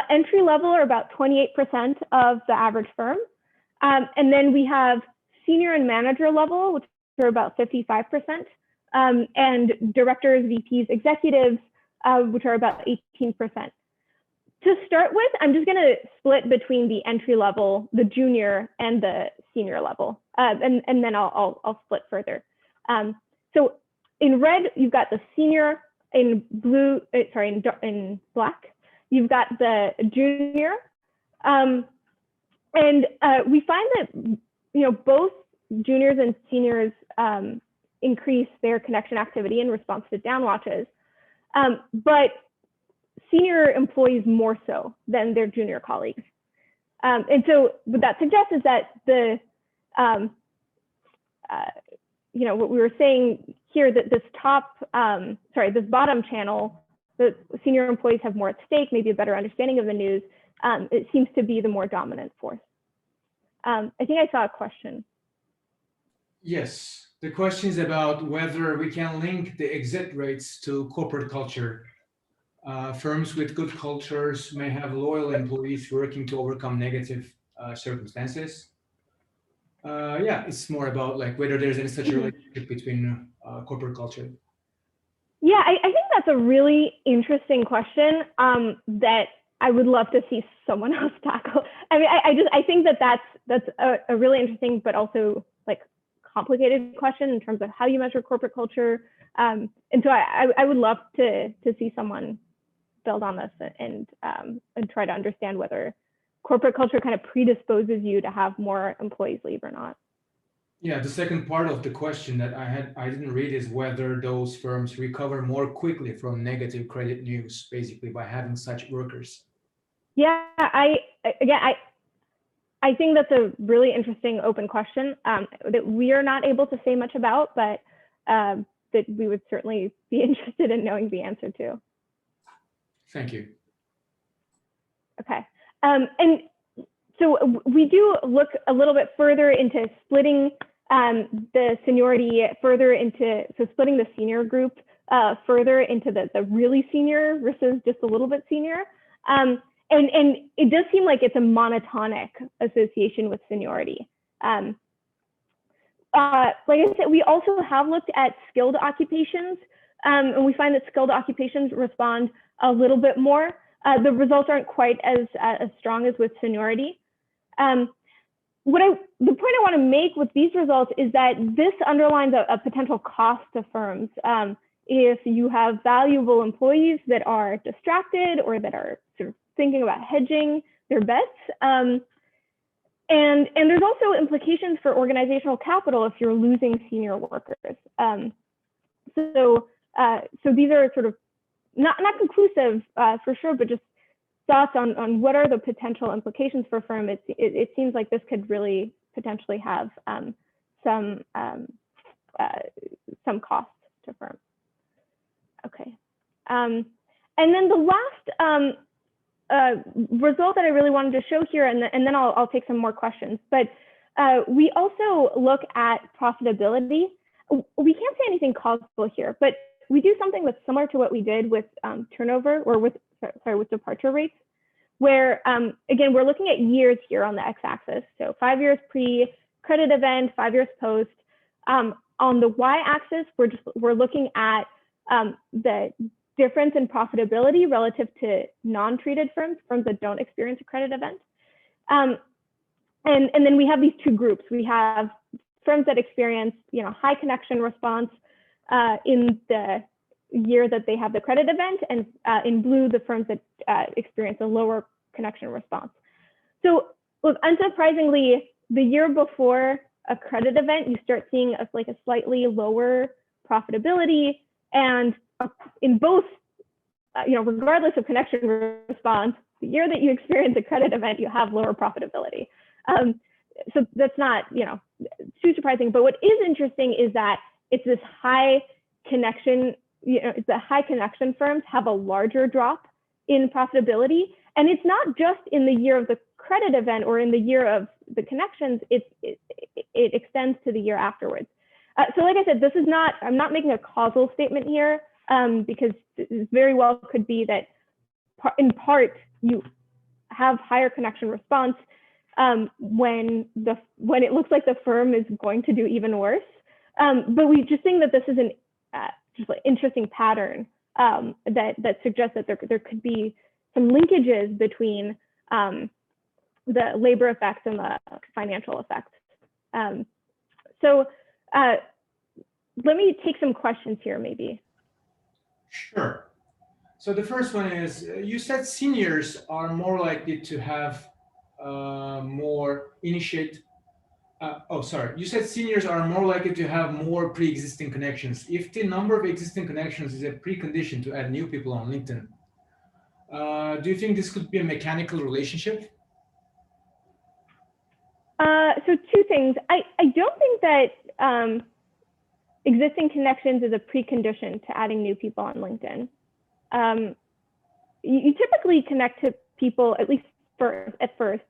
Entry level are about 28% of the average firm, and then we have senior and manager level, which are about 55%. And directors, VPs, executives, which are about 18%. To start with, I'm just going to split between the entry level, the junior, and the senior level, and then I'll split further. So in red, you've got the senior. In blue, in black, you've got the junior, and we find that both juniors and seniors increase their connection activity in response to downwatches, but senior employees more so than their junior colleagues. And so what that suggests is that what we were saying here, that this this bottom channel, the senior employees have more at stake, maybe a better understanding of the news. It seems to be the more dominant force. I think I saw a question. Yes, the question is about whether we can link the exit rates to corporate culture. Firms with good cultures may have loyal employees working to overcome negative circumstances. It's more about whether there's any such relationship between corporate culture. Yeah, I think that's a really interesting question that I would love to see someone else tackle. I mean, I think that's a really interesting, but also complicated question in terms of how you measure corporate culture. And so I would love to see someone build on this and try to understand whether corporate culture kind of predisposes you to have more employees leave or not. Yeah, the second part of the question that I didn't read is whether those firms recover more quickly from negative credit news, basically by having such workers. Yeah, I think that's a really interesting open question that we are not able to say much about, but that we would certainly be interested in knowing the answer to. Thank you. Okay. And so we do look a little bit further into splitting the seniority further into, so splitting the senior group further into the really senior versus just a little bit senior. And it does seem like it's a monotonic association with seniority. Like I said, we also have looked at skilled occupations, and we find that skilled occupations respond a little bit more. The results aren't quite as strong as with seniority. The point I want to make with these results is that this underlines a potential cost to firms. If you have valuable employees that are distracted or that are sort of thinking about hedging their bets. And there's also implications for organizational capital if you're losing senior workers. So these are sort of not conclusive for sure, but just thoughts on what are the potential implications for firm. It seems like this could really potentially have some cost to firms. Okay, and then the last result that I really wanted to show here, and then I'll take some more questions. But we also look at profitability. We can't say anything causal here, but we do something that's similar to what we did with turnover, or with departure rates, where again, we're looking at years here on the x-axis. So 5 years pre-credit event, 5 years post. On the y-axis, we're looking at the difference in profitability relative to non-treated firms that don't experience a credit event. And then we have these two groups. We have firms that experience high connection response in the year that they have the credit event, and in blue, the firms that experience a lower connection response. So look, unsurprisingly, the year before a credit event, you start seeing a slightly lower profitability, and in both, regardless of connection response, the year that you experience a credit event, you have lower profitability. So that's not, too surprising. But what is interesting is that it's this high connection, the high connection firms have a larger drop in profitability. And it's not just in the year of the credit event or in the year of the connections, it extends to the year afterwards. So like I said, I'm not making a causal statement here, because it very well could be that in part you have higher connection response when it looks like the firm is going to do even worse. But we just think that this is an interesting pattern that suggests that there could be some linkages between the labor effects and the financial effects. So let me take some questions here, maybe. Sure. So the first one is, you said seniors are more likely to have you said seniors are more likely to have more pre-existing connections. If the number of existing connections is a precondition to add new people on LinkedIn, do you think this could be a mechanical relationship? So two things. I don't think that existing connections is a precondition to adding new people on LinkedIn. You typically connect to people, at least at first,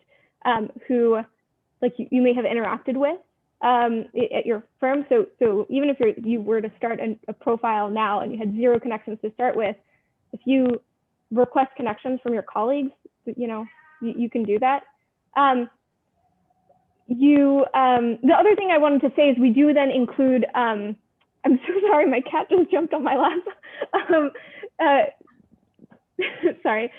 who you may have interacted with at your firm. So even if you were to start a profile now and you had 0 connections to start with, if you request connections from your colleagues, you can do that. The other thing I wanted to say is we do then include, I'm so sorry, my cat just jumped on my lap. Sorry.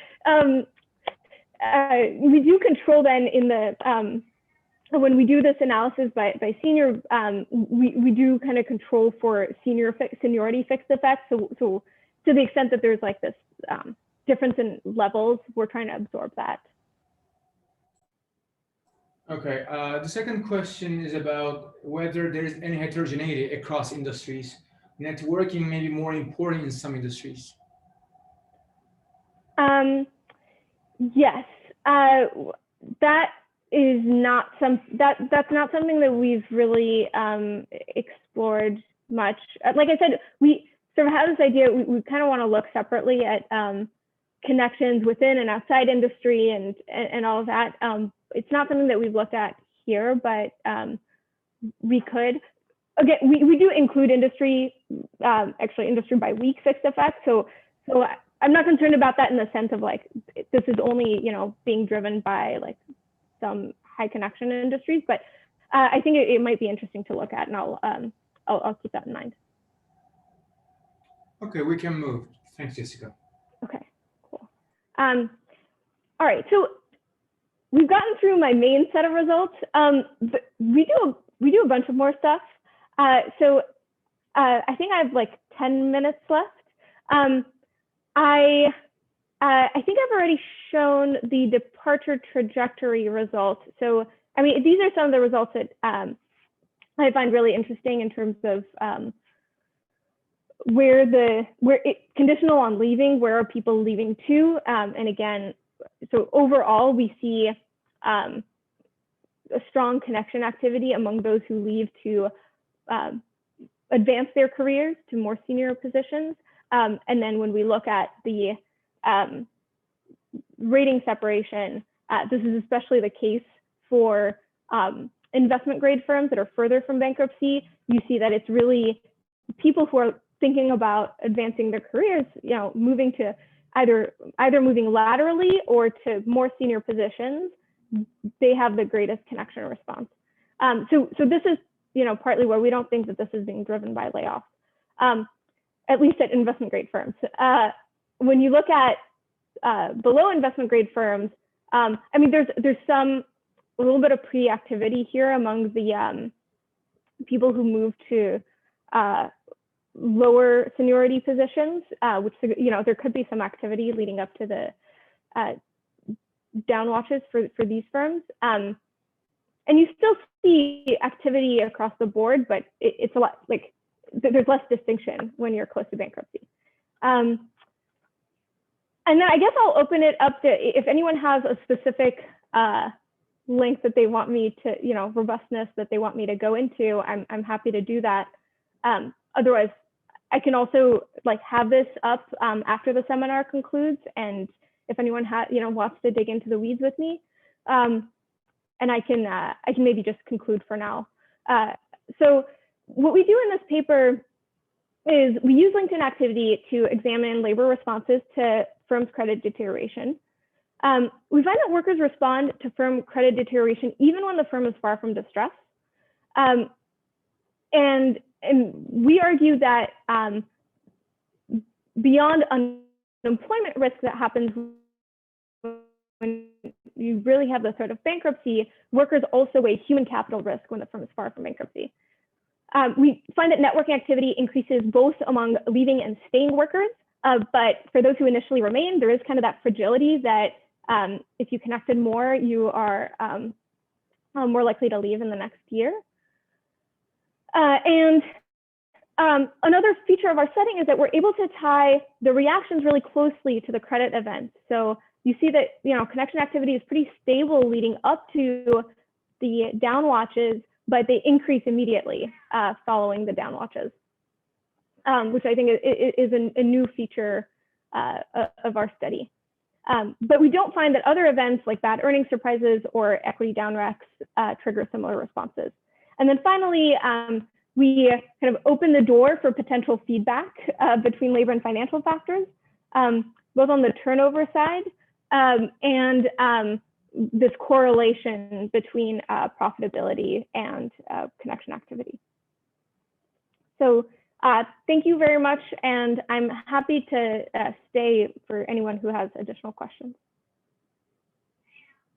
We do control then in the, when we do this analysis by senior, we do kind of control for seniority fixed effects. So to the extent that there's this difference in levels, we're trying to absorb that. Okay, the second question is about whether there is any heterogeneity across industries. Networking may be more important in some industries. Yes, that is not that's not something that we've really explored much. Like I said, we sort of have this idea. We kind of want to look separately at connections within and outside industry and all of that. It's not something that we've looked at here, but we could. Again, we do include industry, actually industry by week fixed effects. So I'm not concerned about that in the sense of this is only being driven by some high connection industries, but I think it might be interesting to look at, and I'll keep that in mind. Okay, we can move. Thanks, Jessica. Okay, cool. All right, so we've gotten through my main set of results. But we do a bunch of more stuff. So I think I have 10 minutes left. I think I've already shown the departure trajectory results. So, I mean, these are some of the results that I find really interesting in terms of conditional on leaving, where are people leaving to? And again, so overall, we see a strong connection activity among those who leave to advance their careers to more senior positions. And then when we look at the rating separation, this is especially the case for investment grade firms that are further from bankruptcy. You see that it's really people who are thinking about advancing their careers, moving to either moving laterally or to more senior positions. They have the greatest connection response. So this is partly why we don't think that this is being driven by layoffs, at least at investment grade firms. When you look at below investment grade firms, I mean, there's a little bit of pre-activity here among the people who move to lower seniority positions, which, you know, there could be some activity leading up to the down watches for these firms. And you still see activity across the board, but it's a lot, like, there's less distinction when you're close to bankruptcy. And then I guess I'll open it up to, if anyone has a specific link that they want me to, you know, robustness that they want me to go into, I'm happy to do that. Otherwise, I can also like have this up after the seminar concludes, and if anyone wants to dig into the weeds with me, and I can maybe just conclude for now. So what we do in this paper is we use LinkedIn activity to examine labor responses to firms' credit deterioration. We find that workers respond to firm credit deterioration even when the firm is far from distress. And we argue that beyond unemployment risk that happens when you really have the threat of bankruptcy, workers also weigh human capital risk when the firm is far from bankruptcy. We find that networking activity increases both among leaving and staying workers, but for those who initially remain, there is kind of that fragility that if you connected more, you are more likely to leave in the next year. And another feature of our setting is that we're able to tie the reactions really closely to the credit event. So you see that, you know, connection activity is pretty stable leading up to the down watches, but they increase immediately following the down watches, which I think is a new feature of our study. But we don't find that other events like bad earnings surprises or equity down recs trigger similar responses. And then finally, we kind of open the door for potential feedback between labor and financial factors, both on the turnover side and this correlation between profitability and connection activity. So thank you very much, and I'm happy to stay for anyone who has additional questions.